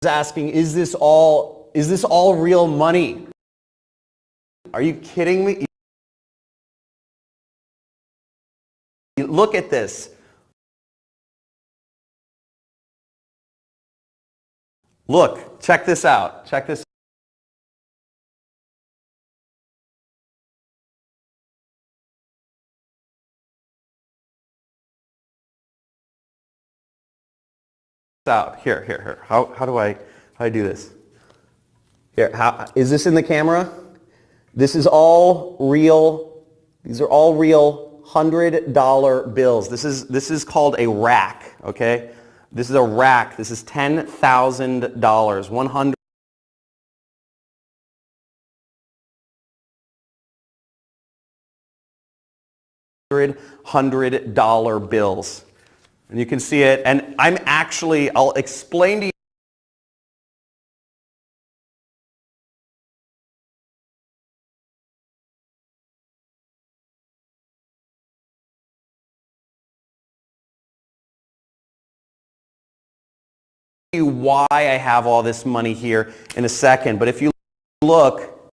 asking, is this all real money? Are you kidding me? Look at this. Look, check this out. Check this out. Here. How do I do this? Here, is this in the camera? This is all real. These are all real $100 bills. This is called a rack, okay? This is a rack. This is $10,000. 100 bills. And you can see it, and I'll explain to you. Why I have all this money here in a second, but if you look,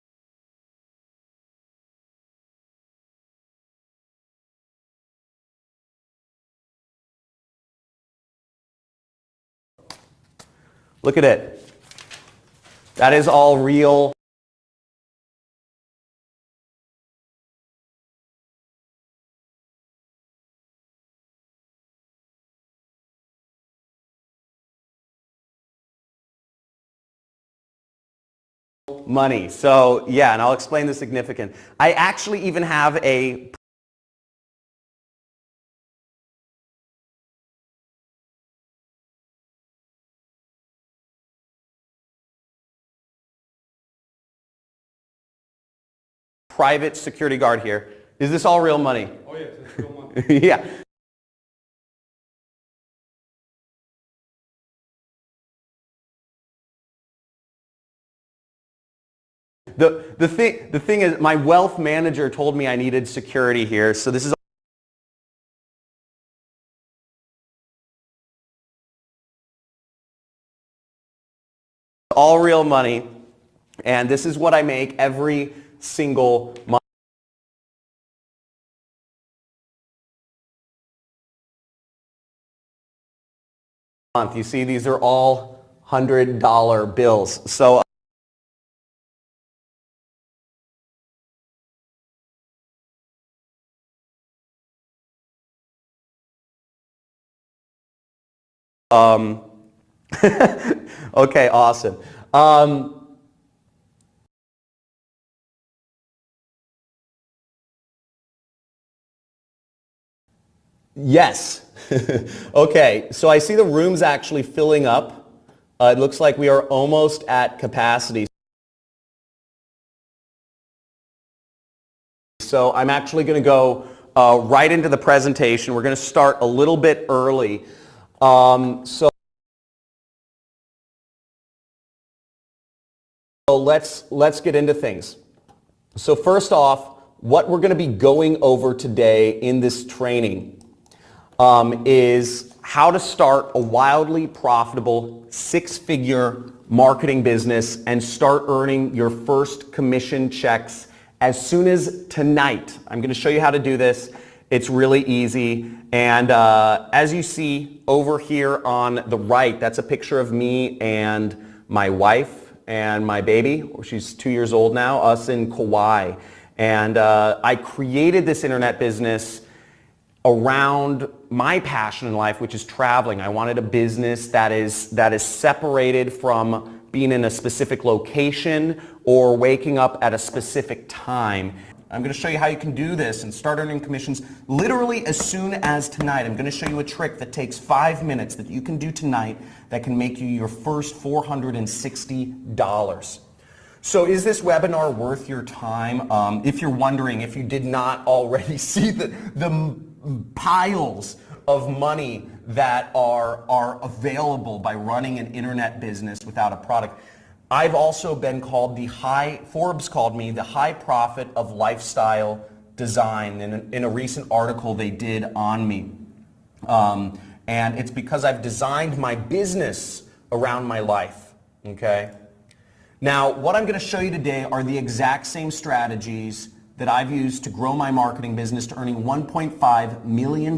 look at it. That is all real. Money. So yeah, and I'll explain the significance. I actually even have a private security guard here. Is this all real money? Oh yes, it's real money. Yeah. The thing is, my wealth manager told me I needed security here, so this is all real money, and this is what I make every single month. You see, these are all $100 bills. So okay, awesome. Yes. Okay, so I see the room's actually filling up. It looks like we are almost at capacity. So I'm actually going to go right into the presentation. We're going to start a little bit early. So let's get into things. So first off, what we're going to be going over today in this training is how to start a wildly profitable six-figure marketing business and start earning your first commission checks as soon as tonight. I'm going to show you how to do this. It's really easy. And as you see over here on the right, that's a picture of me and my wife and my baby. She's 2 years old now, us in Kauai. And I created this internet business around my passion in life, which is traveling. I wanted a business that is separated from being in a specific location or waking up at a specific time. I'm going to show you how you can do this and start earning commissions literally as soon as tonight. I'm going to show you a trick that takes 5 minutes that you can do tonight that can make you your first $460. So is this webinar worth your time? If you're wondering, if you did not already see the piles of money that are available by running an internet business without a product. I've also been called Forbes called me the high prophet of lifestyle design in a recent article they did on me. And it's because I've designed my business around my life. Okay? Now, what I'm going to show you today are the exact same strategies that I've used to grow my marketing business to earning $1.5 million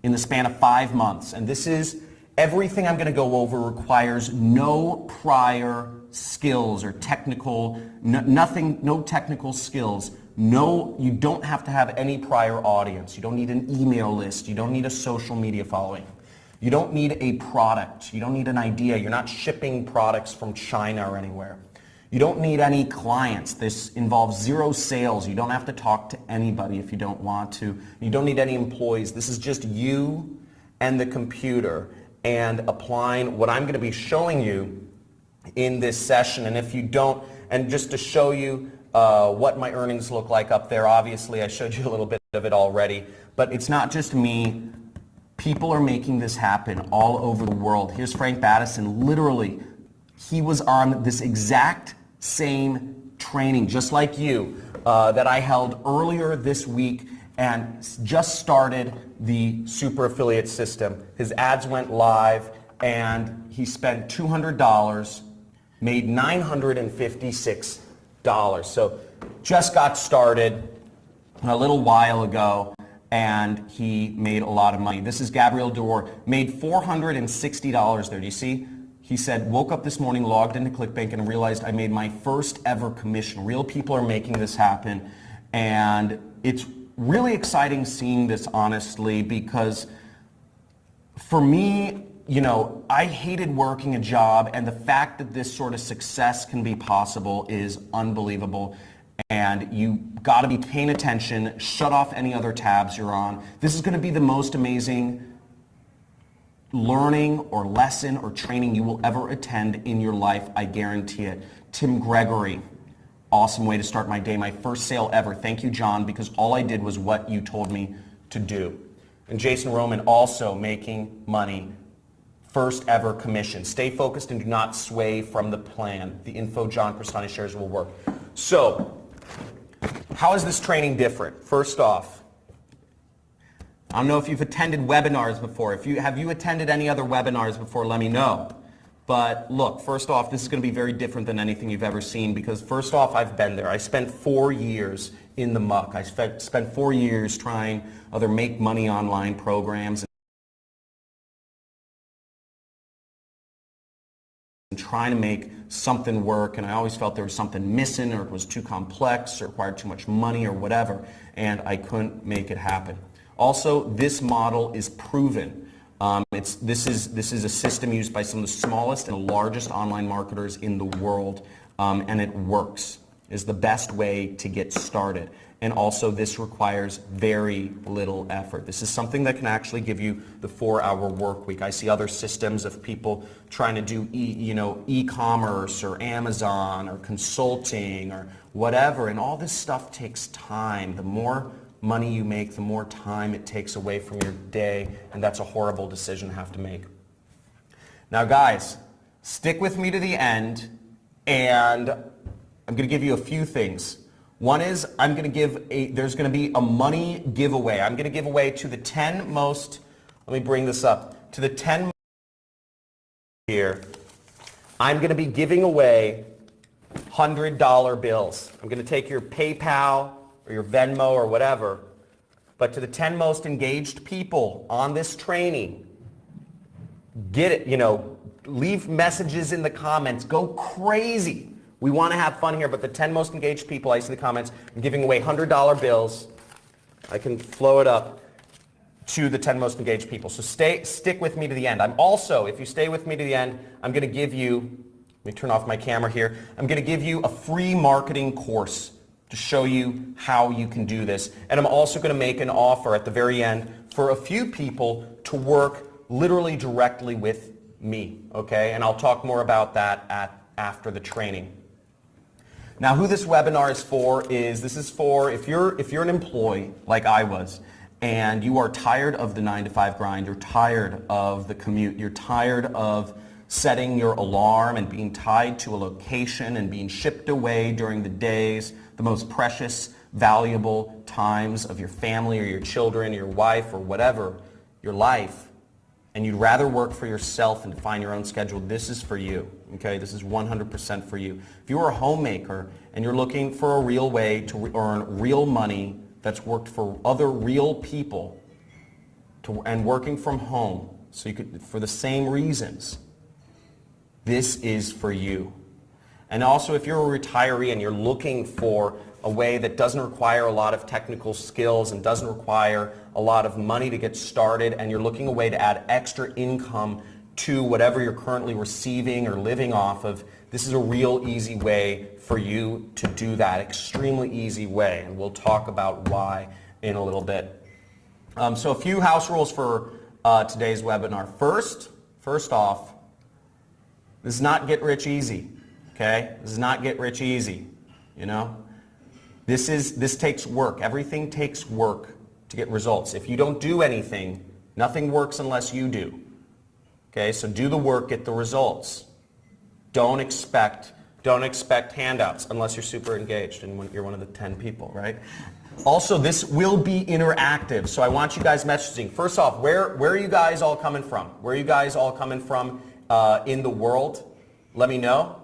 in the span of 5 months. And this is everything I'm going to go over requires no prior skills or no technical skills. No, you don't have to have any prior audience. You don't need an email list. You don't need a social media following. You don't need a product. You don't need an idea. You're not shipping products from China or anywhere. You don't need any clients. This involves zero sales. You don't have to talk to anybody if you don't want to. You don't need any employees. This is just you and the computer and applying what I'm going to be showing you in this session. And if you don't, and just to show you what my earnings look like up there, obviously I showed you a little bit of it already, but it's not just me. People are making this happen all over the world. Here's Frank Battison. Literally, he was on this exact same training, just like you, that I held earlier this week and just started the super affiliate system. His ads went live and he spent $200, made $956. So just got started a little while ago and he made a lot of money. This is Gabriel Dor, made $460 there. Do you see? He said, woke up this morning, logged into ClickBank and realized I made my first ever commission. Real people are making this happen. And it's really exciting seeing this, honestly, because for me, you know, I hated working a job, and the fact that this sort of success can be possible is unbelievable. And you got to be paying attention, shut off any other tabs you're on. This is going to be the most amazing learning or lesson or training you will ever attend in your life, I guarantee it. Tim Gregory, awesome way to start my day, my first sale ever. Thank you, John, because all I did was what you told me to do. And Jason Roman, also making money, first ever commission. Stay focused and do not sway from the plan. The info John Crestania shares will work. So, how is this training different? First off, I don't know if you've attended webinars before. Have you attended any other webinars before? Let me know. But look, first off, this is going to be very different than anything you've ever seen because first off, I've been there. I spent 4 years in the muck. I spent 4 years trying other make money online programs and trying to make something work, and I always felt there was something missing or it was too complex or required too much money or whatever, and I couldn't make it happen. Also, this model is proven. This is a system used by some of the smallest and largest online marketers in the world, and it works. It's the best way to get started. And also, this requires very little effort. This is something that can actually give you the 4-hour work week. I see other systems of people trying to do e-commerce or Amazon or consulting or whatever, and all this stuff takes time. The more money you make, the more time it takes away from your day, and that's a horrible decision to have to make. Now guys, stick with me to the end, and I'm going to give you a few things. One is there's going to be a money giveaway. I'm going to give away to the 10 most, let me bring this up, to the 10 here, I'm going to be giving away $100 bills. I'm going to take your PayPal or your Venmo or whatever, but to the 10 most engaged people on this training, get it, leave messages in the comments, go crazy. We want to have fun here, but the 10 most engaged people, I see the comments, I'm giving away $100 bills. I can flow it up to the 10 most engaged people. So stick with me to the end. I'm also, if you stay with me to the end, I'm going to give you, let me turn off my camera here, I'm going to give you a free marketing course to show you how you can do this. And I'm also going to make an offer at the very end for a few people to work literally directly with me, okay? And I'll talk more about that after the training. Now, who this webinar is for is, this is for if you're an employee like I was, and you are tired of the 9-to-5 grind, you're tired of the commute, you're tired of setting your alarm and being tied to a location and being shipped away during the days, the most precious, valuable times of your family or your children, your wife or whatever, your life. and you'd rather work for yourself and define your own schedule, this is for you. Okay, this is 100% for you. If you are a homemaker and you're looking for a real way to earn real money that's worked for other real people and working from home, so you could, for the same reasons, this is for you. And also, if you're a retiree and you're looking for a way that doesn't require a lot of technical skills and doesn't require a lot of money to get started, and you're looking a way to add extra income to whatever you're currently receiving or living off of, this is a real easy way for you to do that. Extremely easy way, and we'll talk about why in a little bit. So a few house rules for today's webinar. First off, this is not get rich easy. Okay? This is not get rich easy. You know? This takes work. Everything takes work to get results. If you don't do anything, nothing works unless you do. Okay, so do the work, get the results. Don't expect handouts unless you're super engaged and you're one of the 10 people, right? Also, this will be interactive, so I want you guys messaging. First off, where are you guys all coming from? Where are you guys all coming from in the world? Let me know.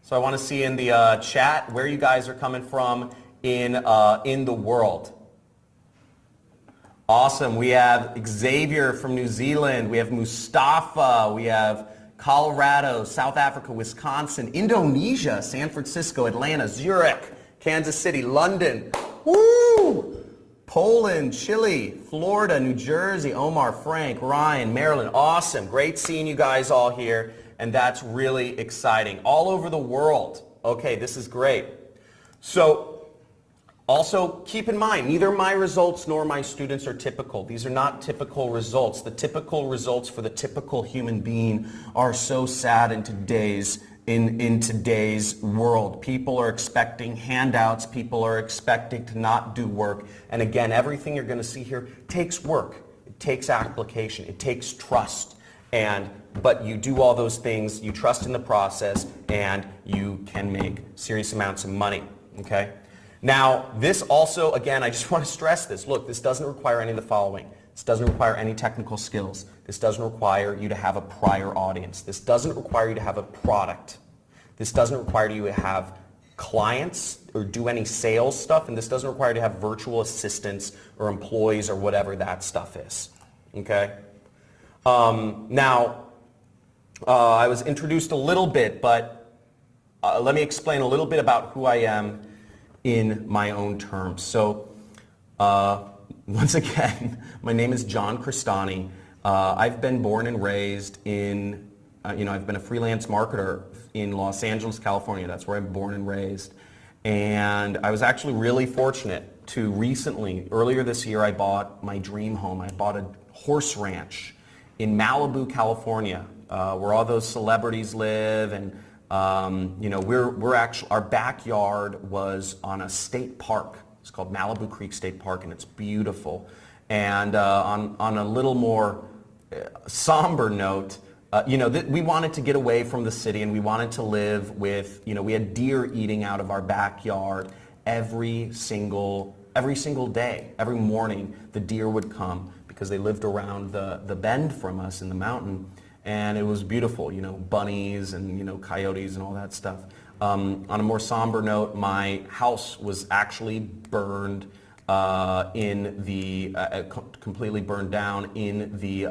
So I want to see in the chat where you guys are coming from in the world. Awesome. We have Xavier from New Zealand. We have Mustafa. We have Colorado, South Africa, Wisconsin, Indonesia, San Francisco, Atlanta, Zurich, Kansas City, London, woo! Poland, Chile, Florida, New Jersey, Omar, Frank, Ryan, Maryland. Awesome. Great seeing you guys all here, and that's really exciting. All over the world. Okay, this is great. So, also, keep in mind, neither my results nor my students are typical. These are not typical results. The typical results for the typical human being are so sad in today's world. People are expecting handouts. People are expecting to not do work. And again, everything you're going to see here takes work. It takes application. It takes trust. But you do all those things, you trust in the process, and you can make serious amounts of money. Okay? Now, this also, again, I just want to stress this. Look, this doesn't require any of the following. This doesn't require any technical skills. This doesn't require you to have a prior audience. This doesn't require you to have a product. This doesn't require you to have clients or do any sales stuff, and this doesn't require you to have virtual assistants or employees or whatever that stuff is. Okay? Now, I was introduced a little bit, but let me explain a little bit about who I am in my own terms. So, once again, my name is John Crestani. I've been born and raised in, I've been a freelance marketer in Los Angeles, California. That's where I'm born and raised. And I was actually really fortunate to recently, earlier this year, I bought my dream home. I bought a horse ranch in Malibu, California, where all those celebrities live, and we're actually, our backyard was on a state park. It's called Malibu Creek State Park, and it's beautiful. And on a little more somber note, we wanted to get away from the city, and we wanted to live with, we had deer eating out of our backyard every single day. Every morning, the deer would come because they lived around the bend from us in the mountain. And it was beautiful, bunnies and, coyotes and all that stuff. On a more somber note, my house was actually burned completely burned down in the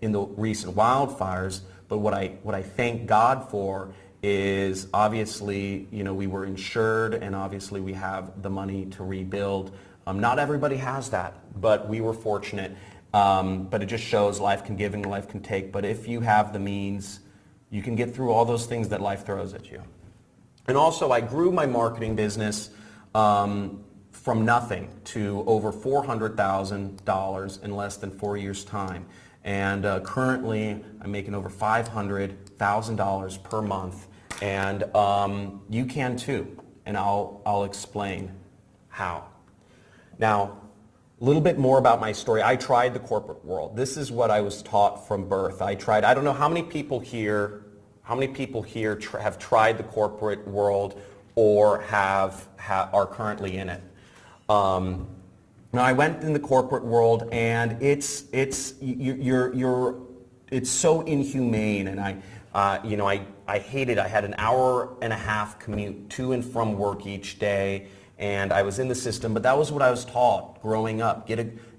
recent wildfires. But what I thank God for is obviously, we were insured, and obviously we have the money to rebuild. Not everybody has that, but we were fortunate. But it just shows life can give and life can take. But if you have the means, you can get through all those things that life throws at you. And also, I grew my marketing business from nothing to over $400,000 in less than 4 years' time. And currently, I'm making over $500,000 per month. And you can too. And I'll explain how. Now, a little bit more about my story. I tried the corporate world. This is what I was taught from birth. I don't know how many people here have tried the corporate world or are currently in it. Now I went in the corporate world, and it's so inhumane, and I hated. I had an hour and a half commute to and from work each day, and I was in the system. But that was what I was taught growing up: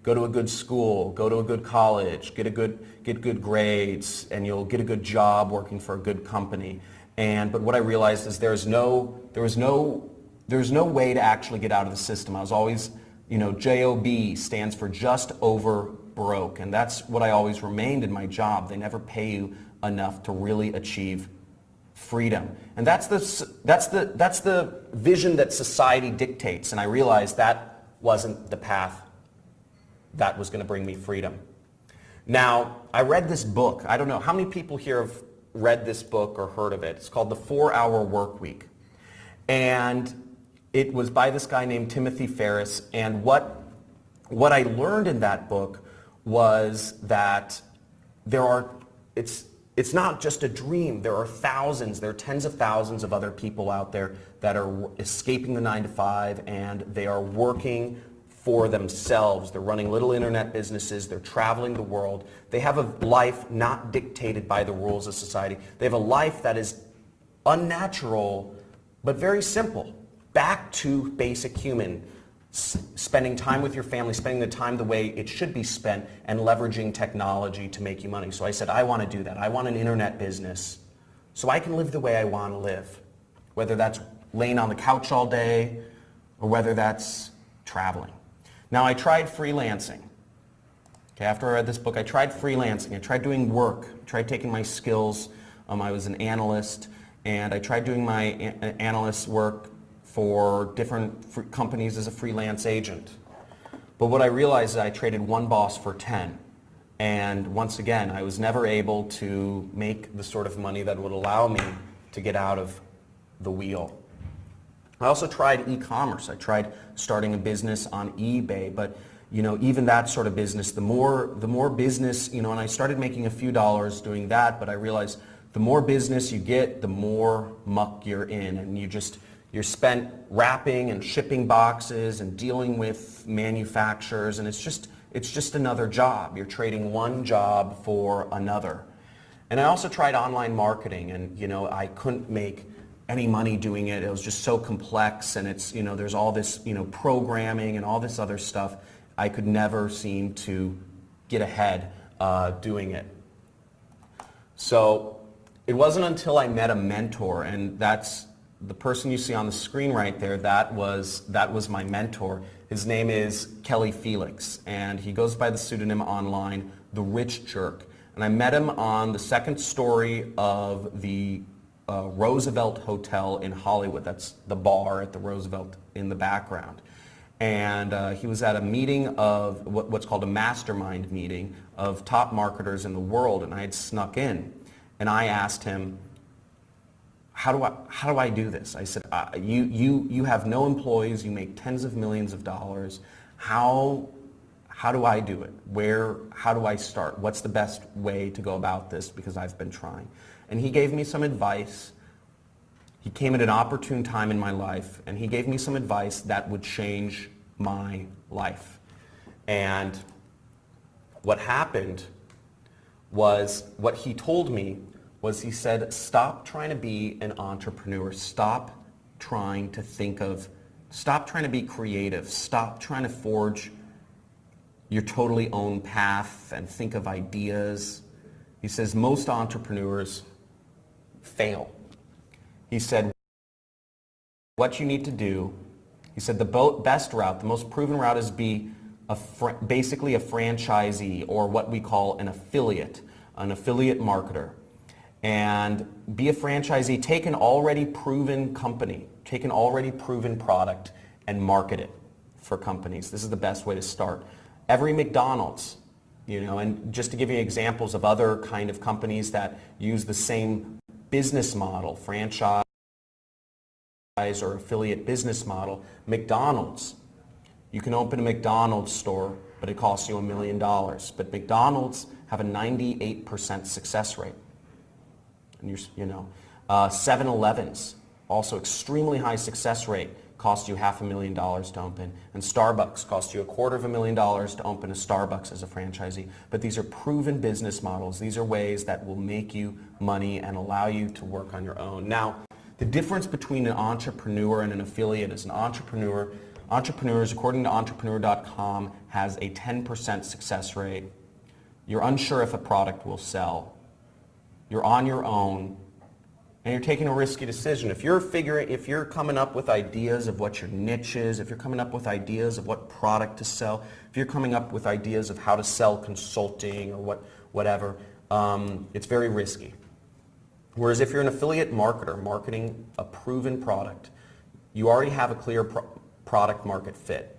go to a good school, go to a good college, get good grades, and you'll get a good job working for a good company. But what I realized is there was no way to actually get out of the system. I was always, JOB stands for just over broke, and that's what I always remained in my job. They never pay you enough to really achieve freedom, and that's the vision that society dictates. And I realized that wasn't the path that was going to bring me freedom. Now, I read this book. I don't know how many people here have read this book or heard of it. It's called The 4-Hour Workweek, and it was by this guy named Timothy Ferriss. And what I learned in that book was that it's not just a dream. There are tens of thousands of other people out there that are escaping the 9-to-5, and they are working for themselves. They're running little internet businesses. They're traveling the world. They have a life not dictated by the rules of society. They have a life that is unnatural, but very simple. Back to basic human, spending time with your family, spending the time the way it should be spent, and leveraging technology to make you money. So I said, I want to do that. I want an internet business so I can live the way I want to live, whether that's laying on the couch all day or whether that's traveling. Now, I tried freelancing. Okay, after I read this book, I tried freelancing. I tried doing work. I tried taking my skills. I was an analyst, and I tried doing my analyst work for different companies as a freelance agent. But what I realized is I traded one boss for 10. And once again, I was never able to make the sort of money that would allow me to get out of the wheel. I also tried e-commerce. I tried starting a business on eBay, but even that sort of business, the more business, and I started making a few dollars doing that, but I realized the more business you get, the more muck you're in, and you're spent wrapping and shipping boxes and dealing with manufacturers, and it's just another job. You're trading one job for another. And I also tried online marketing, and I couldn't make any money doing it. It was just so complex, and it's there's all this programming and all this other stuff. I could never seem to get ahead doing it. So it wasn't until I met a mentor, and that's the person you see on the screen right there. That was my mentor. His name is Kelly Felix, and he goes by the pseudonym online, The Rich Jerk. And I met him on the second story of the Roosevelt Hotel in Hollywood. That's the bar at the Roosevelt in the background. And he was at a meeting of what's called a mastermind meeting of top marketers in the world, and I had snuck in. And I asked him, how do I do this? I said, you have no employees, you make tens of millions of dollars. How do I do it? How do I start? What's the best way to go about this? Because I've been trying. And he gave me some advice. He came at an opportune time in my life, and he gave me some advice that would change my life. And what happened was, what he told me was, he said, stop trying to be an entrepreneur. Stop trying to be creative. Stop trying to forge your totally own path and think of ideas. He says most entrepreneurs fail. He said what you need to do, he said the best route, the most proven route is be basically a franchisee, or what we call an affiliate marketer. And be a franchisee. Take an already proven company, take an already proven product and market it for companies. This is the best way to start. Every McDonald's, and just to give you examples of other kind of companies that use the same business model, franchise or affiliate business model. McDonald's, you can open a McDonald's store, but it costs you $1 million. But McDonald's have a 98% success rate. And 7-Elevens, also extremely high success rate. cost you $500,000 to open, and Starbucks cost you $250,000 to open a Starbucks as a franchisee. But these are proven business models. These are ways that will make you money and allow you to work on your own. Now, the difference between an entrepreneur and an affiliate is entrepreneurs, according to entrepreneur.com, has a 10% success rate. You're unsure if a product will sell. You're on your own, and you're taking a risky decision. If you're coming up with ideas of what your niche is, if you're coming up with ideas of what product to sell, if you're coming up with ideas of how to sell consulting or whatever, it's very risky. Whereas if you're an affiliate marketer marketing a proven product, you already have a clear product market fit.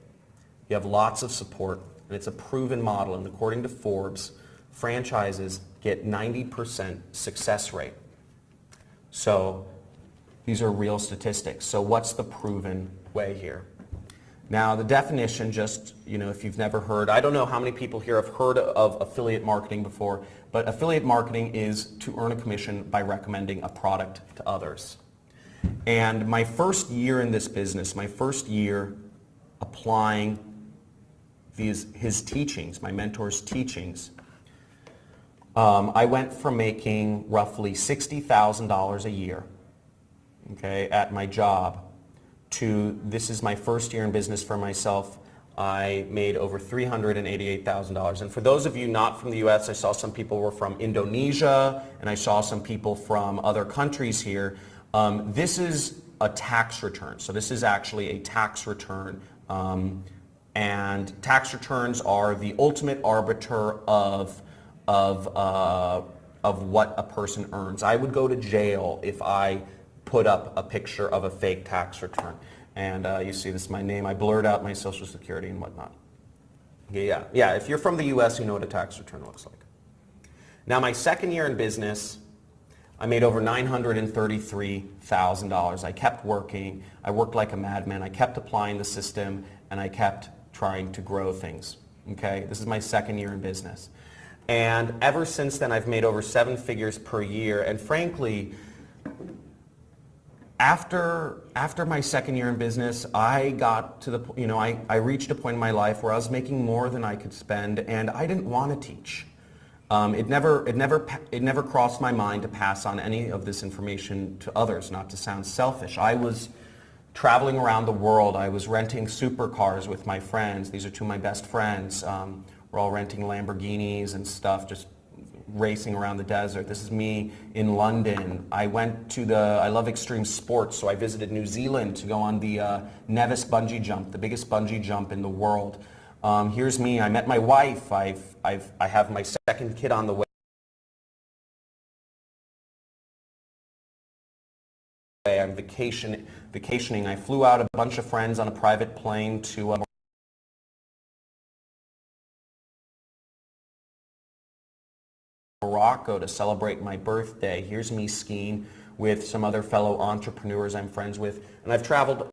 You have lots of support, and it's a proven model. And according to Forbes, franchises get 90% success rate. So these are real statistics. So what's the proven way here? Now the definition, just, if you've never heard, I don't know how many people here have heard of affiliate marketing before, but affiliate marketing is to earn a commission by recommending a product to others. And my first year in this business, my first year applying his teachings, my mentor's teachings, I went from making roughly $60,000 a year, okay, at my job, to this is my first year in business for myself. I made over $388,000. And for those of you not from the US, I saw some people were from Indonesia, and I saw some people from other countries here. This is a tax return. So this is actually a tax return. And tax returns are the ultimate arbiter of what a person earns. I would go to jail if I put up a picture of a fake tax return. And you see this is my name. I blurred out my social security and whatnot. Yeah, if you're from the US, you know what a tax return looks like. Now my second year in business, I made over $933,000. I kept working. I worked like a madman. I kept applying the system, and I kept trying to grow things. Okay, this is my second year in business. And ever since then, I've made over 7 figures per year. And frankly, after my second year in business, I got to the, I reached a point in my life where I was making more than I could spend, and I didn't want to teach. It never crossed my mind to pass on any of this information to others, not to sound selfish. I was traveling around the world. I was renting supercars with my friends. These are 2 of my best friends. We're all renting Lamborghinis and stuff, just racing around the desert. This is me in London. I love extreme sports, so I visited New Zealand to go on the Nevis bungee jump, the biggest bungee jump in the world. Here's me. I met my wife. I have my second kid on the way. I'm vacationing. I flew out a bunch of friends on a private plane to Morocco to celebrate my birthday. Here's me skiing with some other fellow entrepreneurs I'm friends with. And I've traveled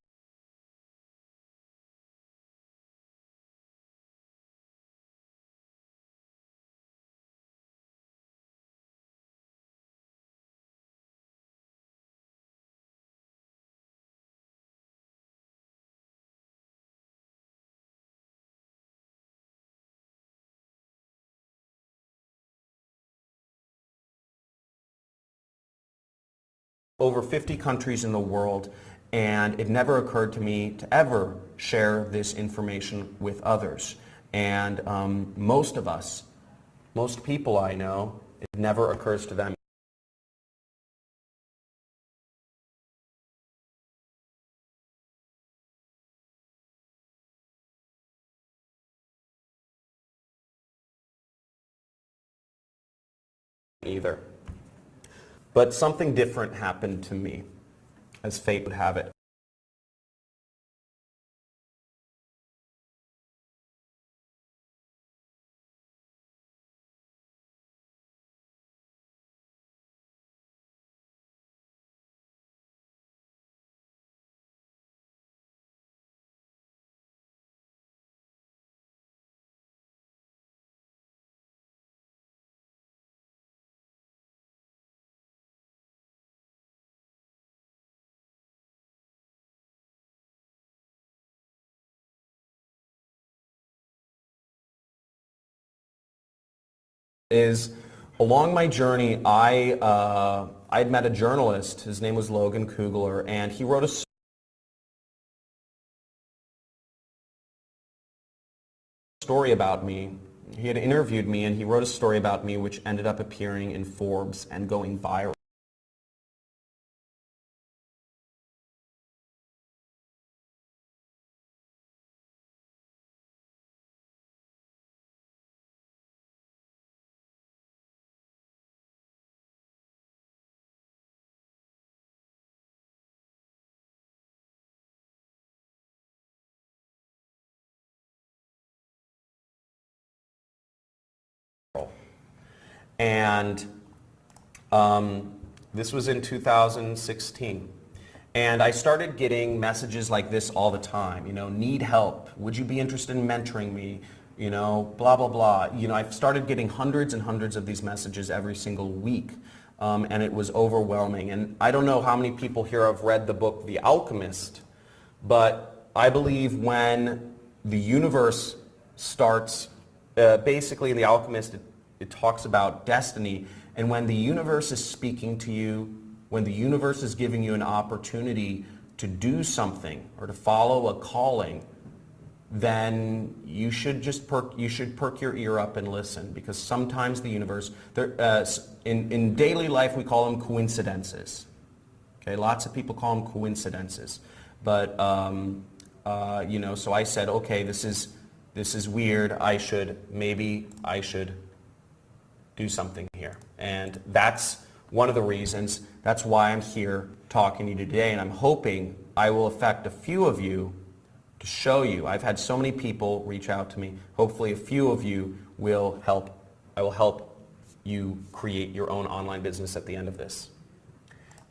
over 50 countries in the world, and it never occurred to me to ever share this information with others. And most people I know, it never occurs to them either. But something different happened to me, as fate would have it. is along my journey, I'd met a journalist. His name was Logan Kugler, and he wrote a story about me. He had interviewed me, and he wrote a story about me which ended up appearing in Forbes and going viral. And this was in 2016. And I started getting messages like this all the time, need help, would you be interested in mentoring me, blah, blah, blah. I started getting hundreds and hundreds of these messages every single week, and it was overwhelming. And I don't know how many people here have read the book The Alchemist, but I believe when the universe starts, basically in The Alchemist, it talks about destiny, and when the universe is speaking to you, when the universe is giving you an opportunity to do something or to follow a calling, then you should just perk your ear up and listen, because sometimes the universe, in daily life we call them coincidences. Okay, lots of people call them coincidences, but so I said, okay, this is weird. Maybe I should do something here, and that's one of the reasons. That's why I'm here talking to you today, and I'm hoping I will affect a few of you to show you. I've had so many people reach out to me. Hopefully a few of you will help. I will help you create your own online business at the end of this.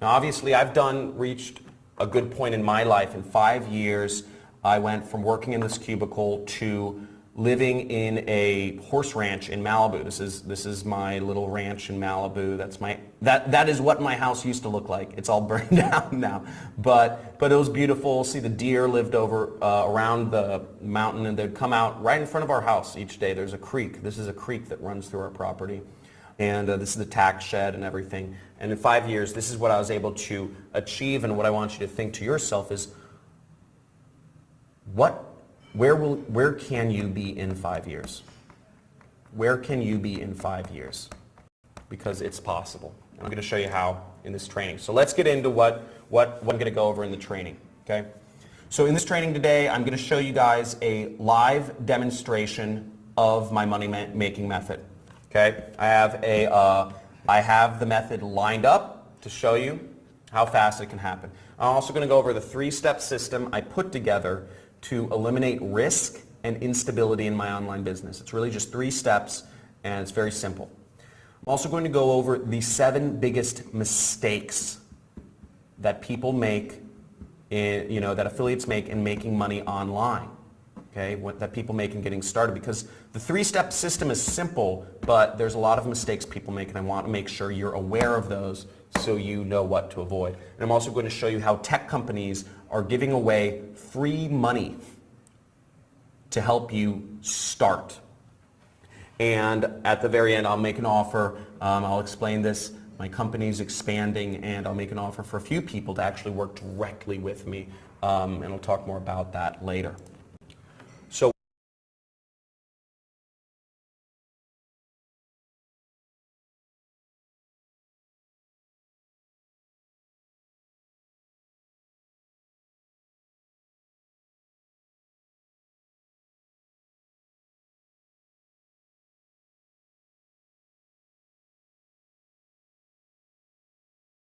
Now obviously I've reached a good point in my life. In 5 years I went from working in this cubicle to living in a horse ranch in Malibu. This is my little ranch in Malibu. That is what my house used to look like. It's all burned down now, but it was beautiful. See, the deer lived over around the mountain, and they'd come out right in front of our house each day. There's a creek. This is a creek that runs through our property, and this is the tax shed and everything. And in 5 years, this is what I was able to achieve. And what I want you to think to yourself is, where can you be in 5 years? Where can you be in 5 years? Because it's possible. I'm going to show you how in this training. So let's get into what I'm going to go over in the training. Okay. So in this training today, I'm going to show you guys a live demonstration of my money making method. Okay. I have the method lined up to show you how fast it can happen. I'm also going to go over the 3-step system I put together to eliminate risk and instability in my online business. It's really just 3 steps, and it's very simple. I'm also going to go over the 7 biggest mistakes that people make, that affiliates make in making money online. Okay, that people make in getting started, because the 3-step system is simple, but there's a lot of mistakes people make, and I want to make sure you're aware of those so you know what to avoid. And I'm also going to show you how tech companies are giving away free money to help you start. And at the very end, I'll make an offer. I'll explain this. My company's expanding, and I'll make an offer for a few people to actually work directly with me, and I'll talk more about that later. So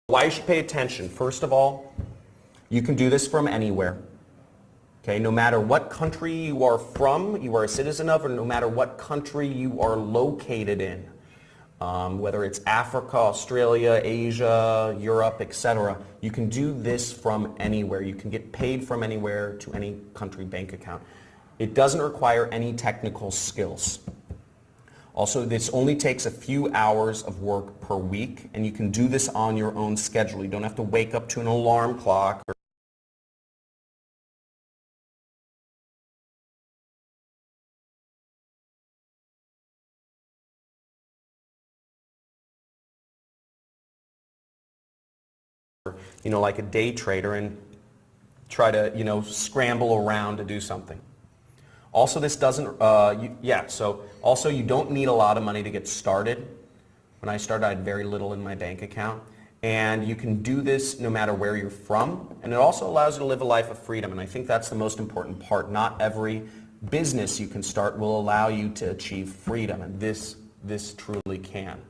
why you should pay attention. First of all, you can do this from anywhere. Okay, no matter what country you are from, you are a citizen of, or no matter what country you are located in, whether it's Africa, Australia, Asia, Europe, etc., you can do this from anywhere. You can get paid from anywhere to any country bank account. It doesn't require any technical skills. Also, this only takes a few hours of work per week, and you can do this on your own schedule. You don't have to wake up to an alarm clock or like a day trader and try to, scramble around to do something. Also, this doesn't, also you don't need a lot of money to get started. When I started, I had very little in my bank account. And you can do this no matter where you're from. And it also allows you to live a life of freedom. And I think that's the most important part. Not every business you can start will allow you to achieve freedom. And this truly can.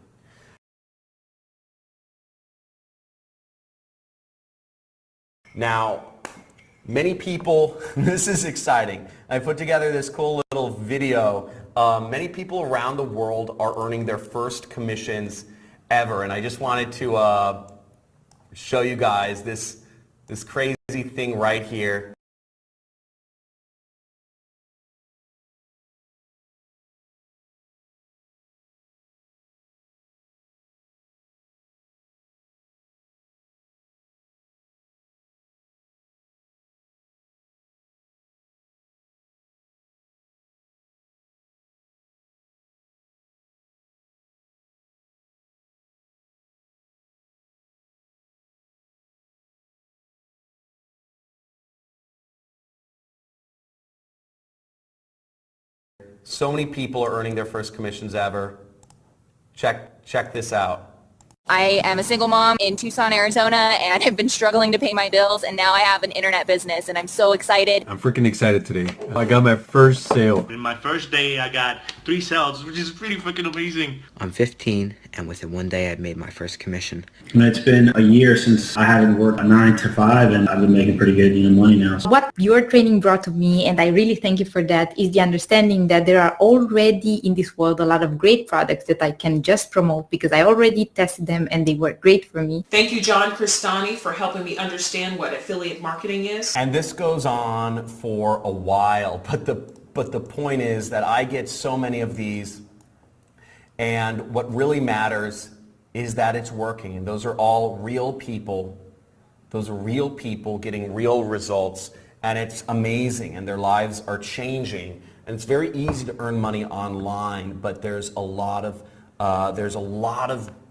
Now, many people, this is exciting. I put together this cool little video. Many people around the world are earning their first commissions ever, and I just wanted to show you guys this crazy thing right here. So many people are earning their first commissions ever. Check this out. I am a single mom in Tucson, Arizona, and have been struggling to pay my bills, and now I have an internet business, and I'm so excited. I'm freaking excited today. I got my first sale. In my first day, I got 3 sales, which is pretty freaking amazing. I'm 15, and within one day, I've made my first commission. It's been a year since I haven't worked a 9 to 5, and I've been making pretty good money now. What your training brought to me, and I really thank you for that, is the understanding that there are already in this world a lot of great products that I can just promote because I already tested them and they work great for me. Thank you, John Crestani, for helping me understand what affiliate marketing is. And this goes on for a while, but the point is that I get so many of these, and what really matters is that it's working. And those are all real people. Those are real people getting real results, and it's amazing, and their lives are changing. And it's very easy to earn money online, but there's a lot of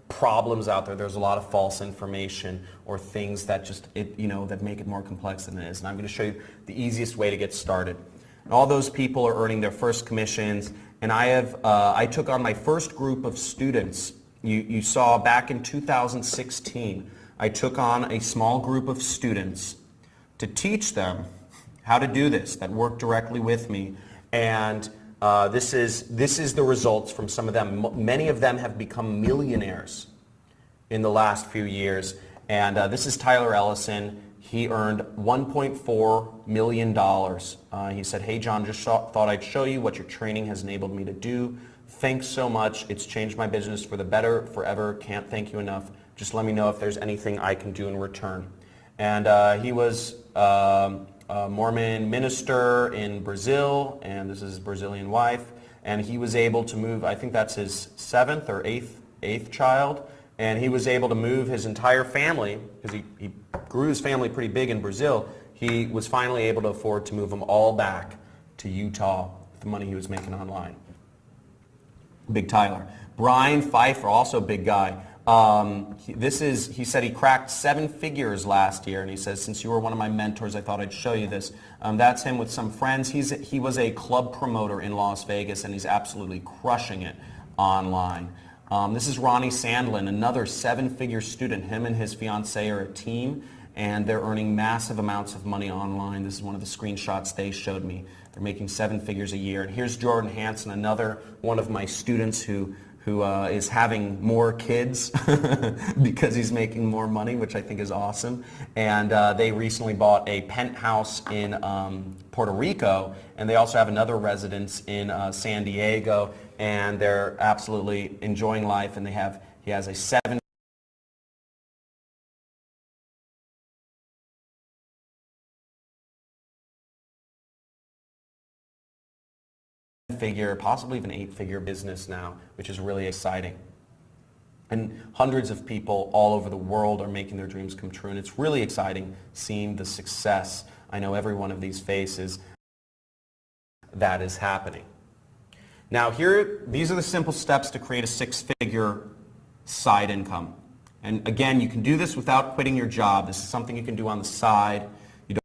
problems out there. There's a lot of false information or things that that make it more complex than it is. And I'm going to show you the easiest way to get started. And all those people are earning their first commissions, and I took on my first group of students. You saw back in 2016, I took on a small group of students to teach them how to do this, that worked directly with me. And this is the results from some of them. Many of them have become millionaires in the last few years. And this is Tyler Ellison. He earned $1.4 million. He said, "Hey John, just thought I'd show you what your training has enabled me to do. Thanks so much. It's changed my business for the better forever. Can't thank you enough. Just let me know if there's anything I can do in return." And he was a Mormon minister in Brazil, and this is his Brazilian wife. And he was able to move, I think that's his 7th or 8th child. And he was able to move his entire family, because he grew his family pretty big in Brazil. He was finally able to afford to move them all back to Utah with the money he was making online. Big Tyler. Brian Pfeiffer, also a big guy. He said he cracked 7 figures last year, and he says, "Since you were one of my mentors, I thought I'd show you this." That's him with some friends. He was a club promoter in Las Vegas, and he's absolutely crushing it online. This is Ronnie Sandlin, another 7-figure student. Him and his fiancée are a team, and they're earning massive amounts of money online. This is one of the screenshots they showed me. They're making 7 figures a year. And here's Jordan Hansen, another one of my students who is having more kids because he's making more money, which I think is awesome. And they recently bought a penthouse in Puerto Rico, and they also have another residence in San Diego, and they're absolutely enjoying life. And he has a 7 figure, possibly even 8-figure business now, which is really exciting. And hundreds of people all over the world are making their dreams come true, and it's really exciting seeing the success. I know every one of these faces that is happening. Now these are the simple steps to create a 6-figure side income. And again, you can do this without quitting your job. This is something you can do on the side. You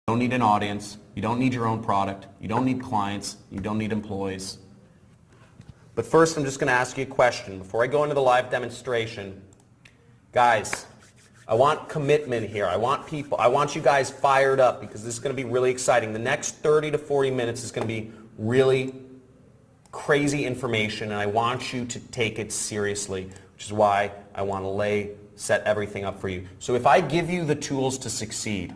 don't need an audience. You don't need your own product. You don't need clients. You don't need employees. But first, I'm just going to ask you a question. Before I go into the live demonstration, guys, I want commitment here. I want you guys fired up because this is going to be really exciting. The next 30 to 40 minutes is going to be really crazy information, and I want you to take it seriously, which is why I want to set everything up for you. So if I give you the tools to succeed,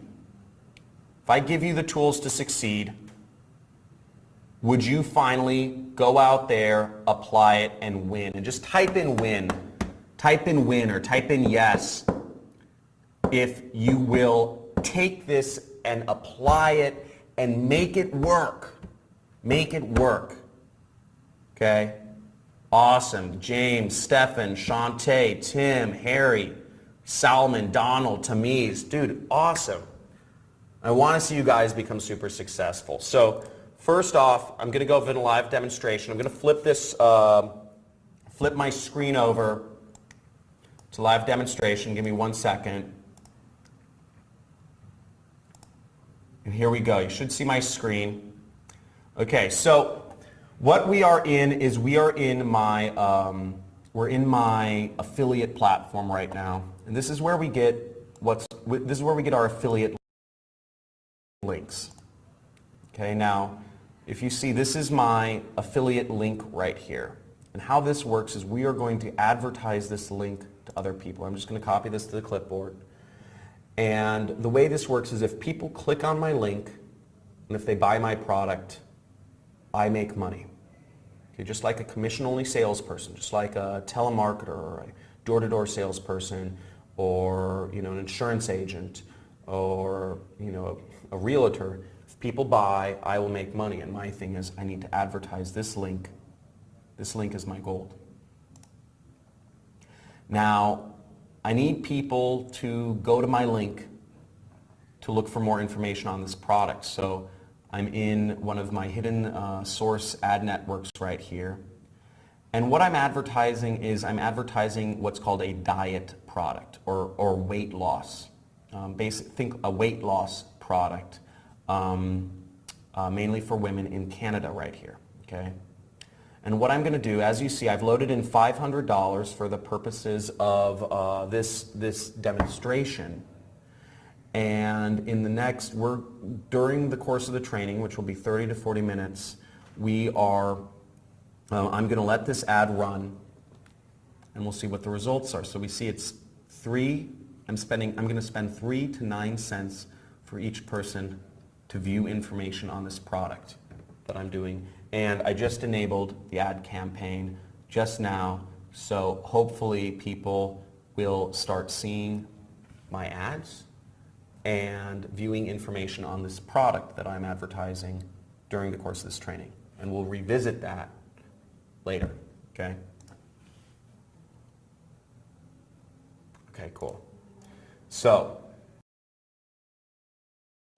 would you finally go out there, apply it, and win? And just type in win. Type in win or type in yes if you will take this and apply it and make it work. Make it work. Okay? Awesome. James, Stefan, Shantae, Tim, Harry, Salman, Donald, Tamiz. Dude, awesome. I want to see you guys become super successful. So first off, I'm going to go over the live demonstration. I'm going to flip my screen over to live demonstration. Give me 1 second. And here we go. You should see my screen. Okay, so what we are in is we're in my affiliate platform right now, and this is where we get our affiliate links. Okay, now if you see, this is my affiliate link right here, and how this works is we are going to advertise this link to other people. I'm just going to copy this to the clipboard, and the way this works is if people click on my link and if they buy my product, I make money. Okay, just like a commission-only salesperson, just like a telemarketer or a door-to-door salesperson, or an insurance agent, or a realtor. If people buy, I will make money. And my thing is, I need to advertise this link. This link is my gold. Now, I need people to go to my link to look for more information on this product. So I'm in one of my hidden source ad networks right here. And what I'm advertising is I'm advertising what's called a diet product or weight loss. Think a weight loss product, mainly for women in Canada right here. Okay. And what I'm going to do, as you see, I've loaded in $500 for the purposes of this demonstration. And in the during the course of the training, which will be 30 to 40 minutes, I'm going to let this ad run, and we'll see what the results are. So we see it's I'm going to spend 3 to 9 cents for each person to view information on this product that I'm doing. And I just enabled the ad campaign just now, so hopefully people will start seeing my ads and viewing information on this product that I'm advertising during the course of this training. And we'll revisit that later, okay? Okay, cool. So,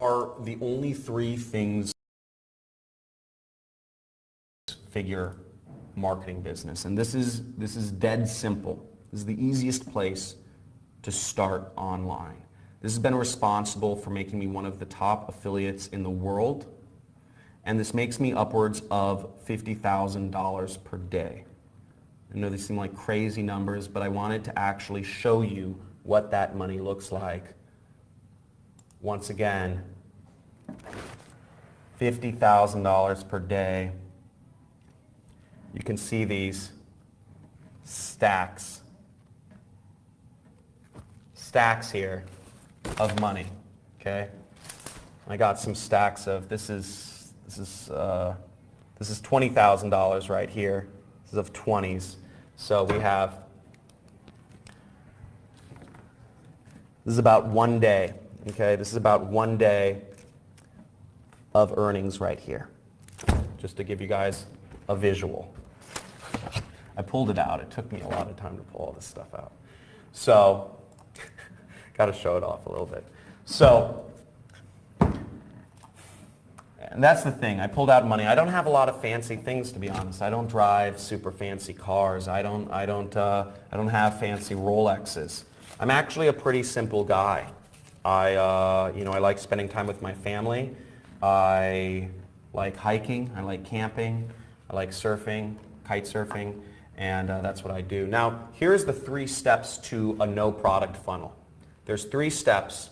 are the only 3 things figure marketing business, and this is dead simple. This is the easiest place to start online. This has been responsible for making me one of the top affiliates in the world, and this makes me upwards of $50,000 per day. I know these seem like crazy numbers, but I wanted to actually show you what that money looks like. Once again, $50,000 per day. You can see these stacks here of money, okay? I got some stacks of, this is $20,000 right here. This is of 20s. So we have, this is about 1 day, okay? This is about 1 day of earnings right here, just to give you guys a visual. I pulled it out. It took me a lot of time to pull all this stuff out. So, got to show it off a little bit. So, And that's the thing. I pulled out money. I don't have a lot of fancy things, to be honest. I don't drive super fancy cars. I don't have fancy Rolexes. I'm actually a pretty simple guy. I like spending time with my family. I like hiking. I like camping. I like surfing, kite surfing, and that's what I do. Now, here's the 3 steps to a no product funnel. There's 3 steps.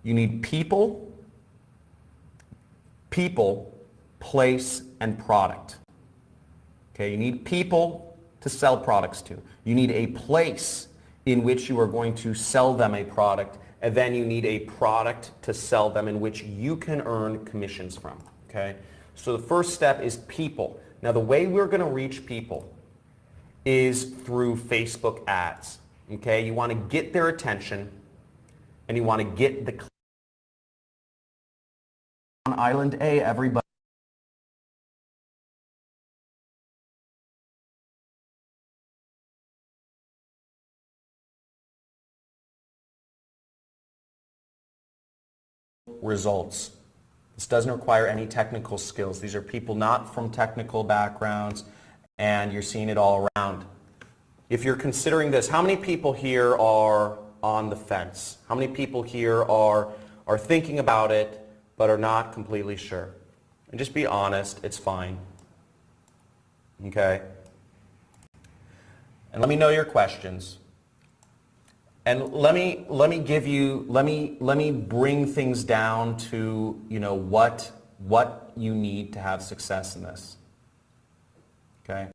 You need people, place, and product. Okay, you need people to sell products to. You need a place in which you are going to sell them a product, and then you need a product to sell them in which you can earn commissions from. Okay, so the first step is people. Now, the way we're going to reach people is through Facebook ads. Okay, you want to get their attention, and you want to get the on Island A, everybody. Results. This doesn't require any technical skills. These are people not from technical backgrounds, and you're seeing it all around. If you're considering this, how many people here are on the fence? How many people here are thinking about it but are not completely sure? And just be honest, it's fine. Okay? And let me know your questions. And let me bring things down to, what you need to have success in this. Okay?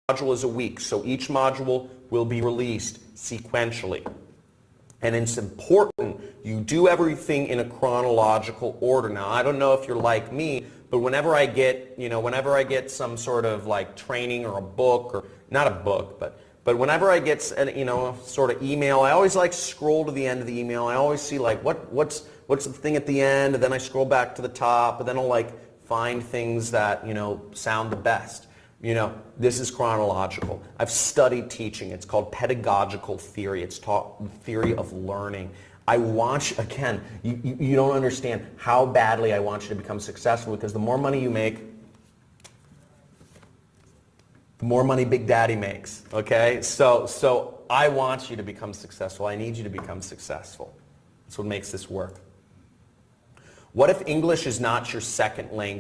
Module is a week, so each module will be released sequentially. And it's important you do everything in a chronological order. Now, I don't know if you're like me, but whenever I get some sort of like training or a book, or not a book, but whenever I get sort of email, I always like scroll to the end of the email. I always see like what's the thing at the end, and then I scroll back to the top, and then I'll like find things that sound the best. This is chronological. I've studied teaching. It's called pedagogical theory. It's taught theory of learning. I want you, again, you don't understand how badly I want you to become successful, because the more money you make, the more money Big Daddy makes, okay? So I want you to become successful. I need you to become successful. That's what makes this work. What if English is not your second language?